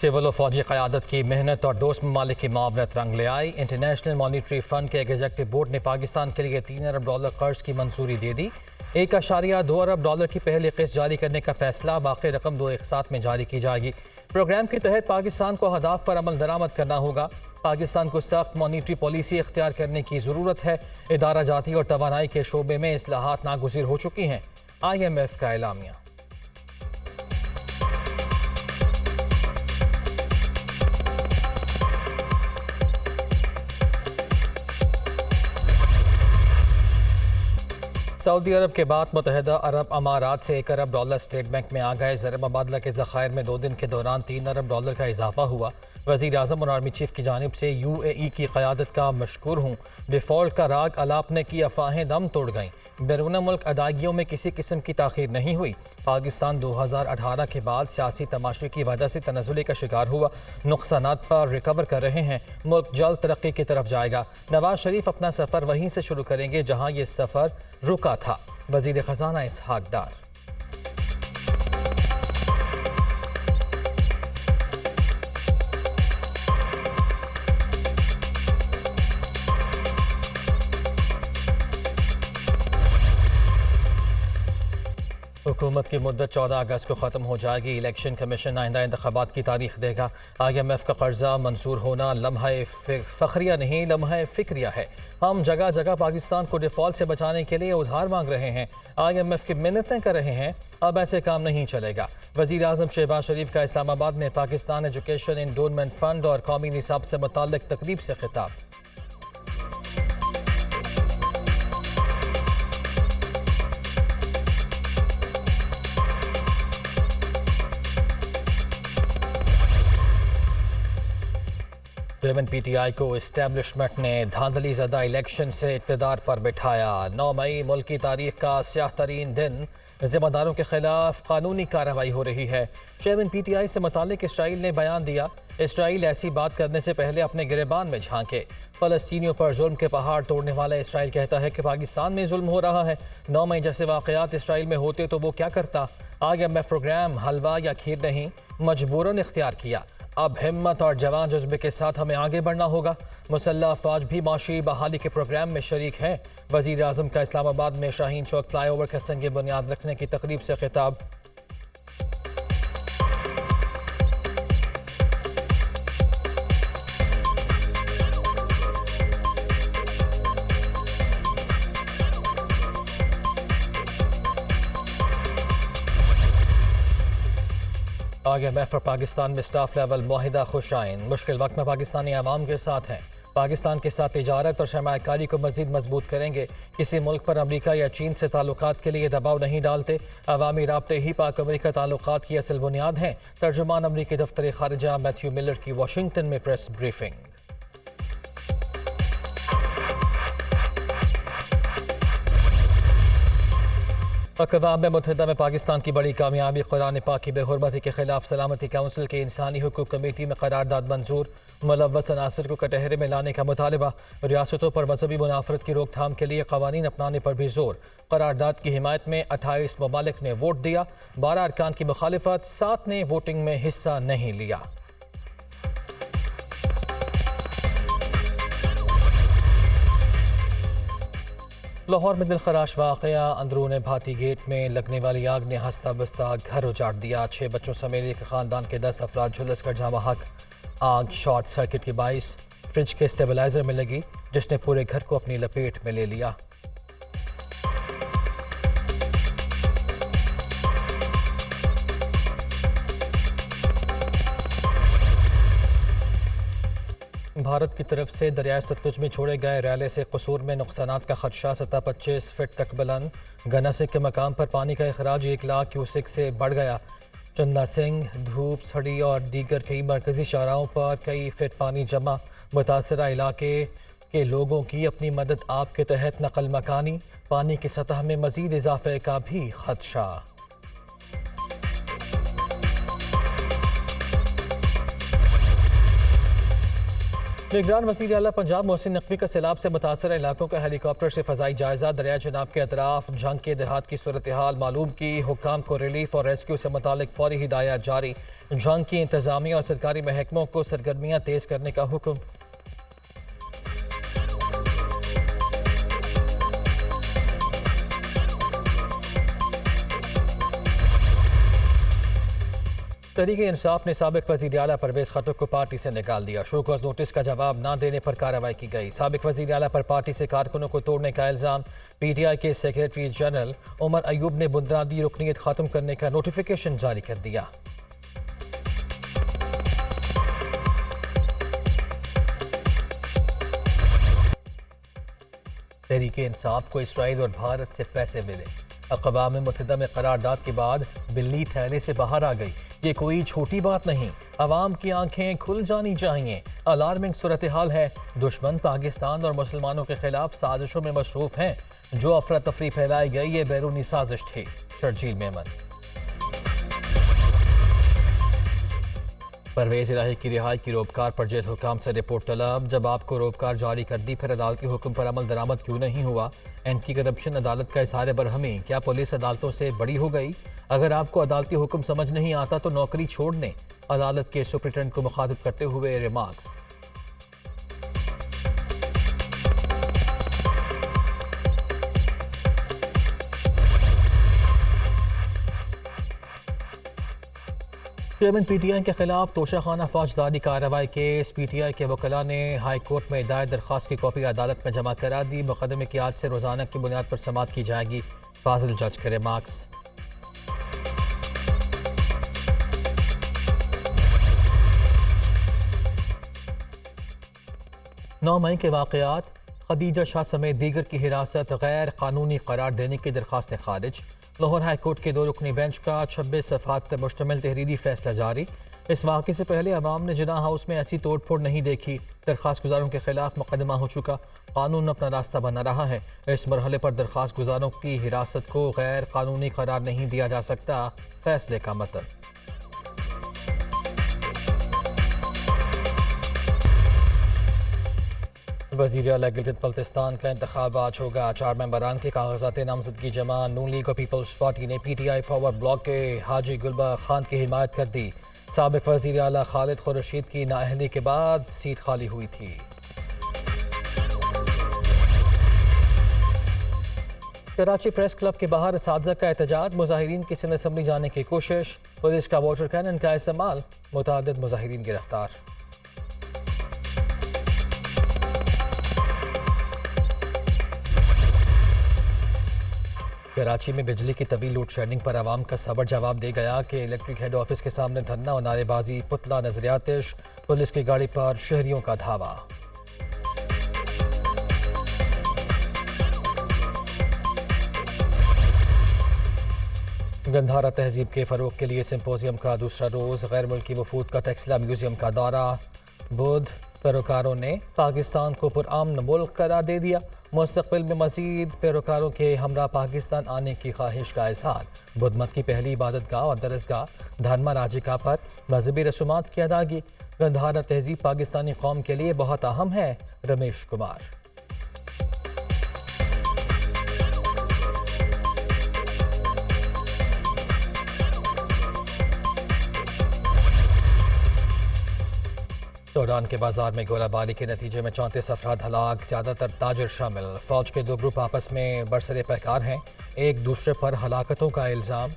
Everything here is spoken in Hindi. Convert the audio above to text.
सिविल और फौजी क़यादत की मेहनत और दोस्त ममालिक की मुआवनत रंग ले आई। इंटरनेशनल मॉनिटरी फंड के एग्जीक्यूटिव बोर्ड ने पाकिस्तान के लिए $3 अरब कर्ज की मंजूरी दे दी। $1.2 अरब की पहली किस्त जारी करने का फैसला, बाकी रकम 2 एक साथ में जारी की जाएगी। प्रोग्राम के तहत पाकिस्तान को अहदाफ पर अमल दरामद करना होगा। पाकिस्तान को सख्त मॉनिटरी पॉलिसी इख्तियार करने की ज़रूरत है। इदारा जाती और तवानाई के शोबे में इस्लाहात नागुज़िर हो चुकी हैं। IMF का एलामिया। सऊदी अरब के बाद मुत्तहिदा अरब अमारात से $1 अरब स्टेट बैंक में आ गए। ज़र मुबादला के ज़खायर में 2 दिन के दौरान $3 अरब का इजाफा हुआ। वज़ीर आज़म और आर्मी चीफ की जानिब से UAE की क़यादत का मशकूर हूँ। डिफ़ॉल्ट का राग अलापने की अफवाहें दम तोड़ गईं। बैरून मुल्क अदायगियों में किसी किस्म की ताख़ीर नहीं हुई। पाकिस्तान 2018 के बाद सियासी तमाशे की वजह से तनज़ुली का शिकार हुआ। नुकसानात पर रिकवर कर रहे हैं। मुल्क जल्द तरक्की की तरफ जाएगा। नवाज शरीफ अपना सफ़र वहीं से शुरू करेंगे जहाँ ये सफ़र रुका था। वज़ीर ख़ज़ाना इसहाक डार। हुकूमत की मुद्दत 14 अगस्त को ख़त्म हो जाएगी। इलेक्शन कमीशन आइंदा इंतखाबात की तारीख देगा। IMF का कर्जा मंजूर होना लम्हा फ़ख्रिया नहीं, लम्हा फ़िक्रिया है। हम जगह जगह पाकिस्तान को डिफ़ॉल्ट से बचाने के लिए उधार मांग रहे हैं। IMF की मिन्नतें कर रहे हैं। अब ऐसे काम नहीं चलेगा। वज़ीर आज़म शहबाज शरीफ का इस्लामाबाद में पाकिस्तान एजुकेशन एंडोमेंट फ़ंड और कौमी निसाब से मुताल्लिक़ तकरीब से खिताब। PTI को इस्टेब्लिशमेंट ने धांधली ज़दा इलेक्शन से इक़्तिदार पर बिठाया। 9 मई मुल्क की तारीख का स्याह तरीन दिन। ज़िम्मेदारों के खिलाफ कानूनी कार्रवाई हो रही है। चेयरमैन PTI से मुतालिक इसराइल ने बयान दिया। इसराइल ऐसी बात करने से पहले अपने गिरेबान में झांके। फ़लस्तीनियों पर जुल्म के पहाड़ तोड़ने वाला इसराइल कहता है कि पाकिस्तान में जुल्म हो रहा है। 9 मई जैसे वाक़यात इसराइल में होते तो वो क्या करता। IMF प्रोग्राम हलवा या खीर नहीं, मजबूरन इख्तियार किया। अब हिम्मत और जवान जज्बे के साथ हमें आगे बढ़ना होगा। मुसल्लह अफवाज भी माशी बहाली के प्रोग्राम में शरीक हैं। वज़ीर आज़म का इस्लामाबाद में शाहीन चौक फ्लाईओवर का संग बुनियाद रखने की तकरीब से खिताब। IMF और पाकिस्तान में स्टाफ लेवल मुआहिदा खुशाइन। मुश्किल वक्त में पाकिस्तानी अवाम के साथ हैं। पाकिस्तान के साथ तिजारत और सरमायाकारी को मज़ीद मजबूत करेंगे। किसी मुल्क पर अमरीका या चीन से ताल्लुकात के लिए दबाव नहीं डालते। अवामी राब्ते ही पाक अमरीका ताल्लुकात की असल बुनियाद हैं। तर्जुमान अमरीकी दफ्तर खारिजा मैथ्यू मिलर की वाशिंगटन में प्रेस ब्रीफिंग। अक़वाम मुत्तहिदा में पाकिस्तान की बड़ी कामयाबी। कुरान पाक की बेहुरमती के खिलाफ सलामती काउंसिल की इंसानी हुकूक कमेटी में करारदाद मंजूर। मुलव्वस अनासर को कटहरे में लाने का मुतालबा। रियासतों पर मजहबी मुनाफरत की रोकथाम के लिए कवानीन अपनाने पर भी जोर। करारदाद की हिमायत में 28 ममालिक ने वोट दिया। 12 अरकान की मुखालिफत, 7 ने वोटिंग में हिस्सा नहीं लिया। लाहौर में दिलखराश वाक़या। अंदरून भाती गेट में लगने वाली आग ने हंसता बसता घर उजाड़ दिया। 6 बच्चों समेत एक ख़ानदान के 10 अफराद झुलस कर जहाँ बहक। आग शॉर्ट सर्किट के बाइस फ्रिज के स्टेबलाइजर में लगी, जिसने पूरे घर को अपनी लपेट में ले लिया। भारत की तरफ से दरियाए सतलुज में छोड़े गए रैले से कसूर में नुकसानात का खदशा। सतह 25 फीट तक बुलंद। गन्ना सिंह के मकाम पर पानी का अखराज 1 लाख क्यूसेक से बढ़ गया। चंदा सिंह, धूप, सड़ी और दीगर कई मरकजी शाहराहों पर कई फीट पानी जमा। मुतासरा इलाके के लोगों की अपनी मदद आप के तहत नकल मकानी। पानी की सतह में मजीद इजाफे का भी खदशा। निगरान वज़ीर आला पंजाब मोहसिन नकवी का सैलाब से मुतासर इलाकों का हेलीकॉप्टर से फ़ज़ाई जायजा। दरिया जनाब के अतराफ जंग के देहात की सूरत हाल मालूम की। हुक्काम को रिलीफ और रेस्क्यू से मुतालिक फौरी हिदायत जारी। जंग की इंतजामिया और सरकारी महकमों को सरगर्मियाँ तेज़ करने का हुक्म। तहरीक-ए-इंसाफ ने साबिक वज़ीर आला परवेज़ खटक को पार्टी से निकाल दिया। शोकॉज नोटिस का जवाब न देने पर कार्रवाई की गई। साबिक वज़ीर आला पर पार्टी से कारकुनों को तोड़ने का इल्ज़ाम। PTI के सेक्रेटरी जनरल उमर अयूब ने बुनियादी रुकनीत ख़त्म करने का नोटिफिकेशन जारी कर दिया। तहरीक-ए-इंसाफ को इसराइल और भारत से पैसे मिले। अक़वाम मुत्तहिदा में करारदाद के बाद बिल्ली थैले से बाहर आ गई। ये कोई छोटी बात नहीं। अवाम की आंखें खुल जानी चाहिए। अलार्मिंग सूरत हाल है। दुश्मन पाकिस्तान और मुसलमानों के खिलाफ साजिशों में मसरूफ हैं। जो अफरा तफरी फैलाई गई ये बैरूनी साजिश थी। शर्जील मेमन। परवेज़ इलाही की रिहाई की रोबकार पर जेल हुकाम से रिपोर्ट तलब। जब आपको रोबकार जारी कर दी फिर अदालती हुक्म पर अमल दरामद क्यों नहीं हुआ? एंटी करप्शन अदालत का इज़हार बरहमी। क्या पुलिस अदालतों से बड़ी हो गई? अगर आपको अदालती हुक्म समझ नहीं आता तो नौकरी छोड़ दें। अदालत के सुप्रिटेंडेंट को मुखातिब करते हुए रिमार्क्स। चेयरमैन PTI के खिलाफ तोशाखाना फौजदारी कार्रवाई केस। PTI के वकला ने हाई कोर्ट में दायर दरख्वास्त की कॉपी अदालत में जमा करा दी। मुकदमे की आज से रोजाना की बुनियाद पर समाअत की जाएगी। फाजिल जज के रिमार्क्स। 9 मई के वाक़यात। खदीजा शाह समेत दीगर की हिरासत गैर कानूनी करार देने की दरख्वास्तें खारिज। लाहौर हाई कोर्ट के 2 रुकनी बेंच का 26 सफ़हात पर मुश्तमिल तहरीरी फैसला जारी। इस वाक़े से पहले अवाम ने जिना हाउस में ऐसी तोड़ फोड़ नहीं देखी। दरख्वास्त गुजारों के खिलाफ मुकदमा हो चुका। कानून अपना रास्ता बना रहा है। इस मरहले पर दरख्वास्त गुजारों की हिरासत को गैर कानूनी करार नहीं दिया जा सकता। फैसले का मतलब वज़ीर आला गिलगित बल्तिस्तान का इंतखाब आज होगा। 4 मेंबरान के कागजात नामजदगी जमा। नून लीग और पीपल्स पार्टी ने PTI फॉरवर्ड ब्लॉक के हाजी गुलबा खान की हिमायत कर दी। साबिक वज़ीर आला खालिद खुर्शीद की नाअहली के बाद सीट खाली हुई थी। कराची प्रेस क्लब के बाहर असातिज़ा का एहतजाज। मुजाहिरीन की सिंध असम्बली जाने की कोशिश। पुलिस का वाटर कैनन का इस्तेमाल। मुतअद्दिद मुजाहिरीन गिरफ्तार। कराची में बिजली की तवील लोड शेडिंग पर आवाम का सबर जवाब दे गया कि इलेक्ट्रिक हेड ऑफिस के सामने धरना और नारेबाजी। पुतला नजरियातिश। पुलिस की गाड़ी पर शहरियों का धावा। गंधारा तहजीब के फरोग के लिए सिंपोजियम का दूसरा रोज। गैर मुल्की वफूद का टेक्सला म्यूजियम का दौरा। बुध पैरोकारों ने पाकिस्तान को पुरअमन मुल्क करार दे दिया। मुस्तकबिल में मजीद पैरोकारों के हमरा पाकिस्तान आने की ख्वाहिश का इजहार। बुध मत की पहली इबादतगाह और दरसगाह धर्मा राजिका पर मजहबी रसूमात की अदायगी। गंधारा तहजीब पाकिस्तानी कौम के लिए बहुत अहम है। रमेश कुमार। तोडान के बाजार में गोलाबारी के नतीजे में 34 अफराद हलाक। ज़्यादातर ताजिर शामिल। फौज के 2 ग्रुप आपस में बरसरे पैकार हैं। एक दूसरे पर हलाकतों का इल्ज़ाम।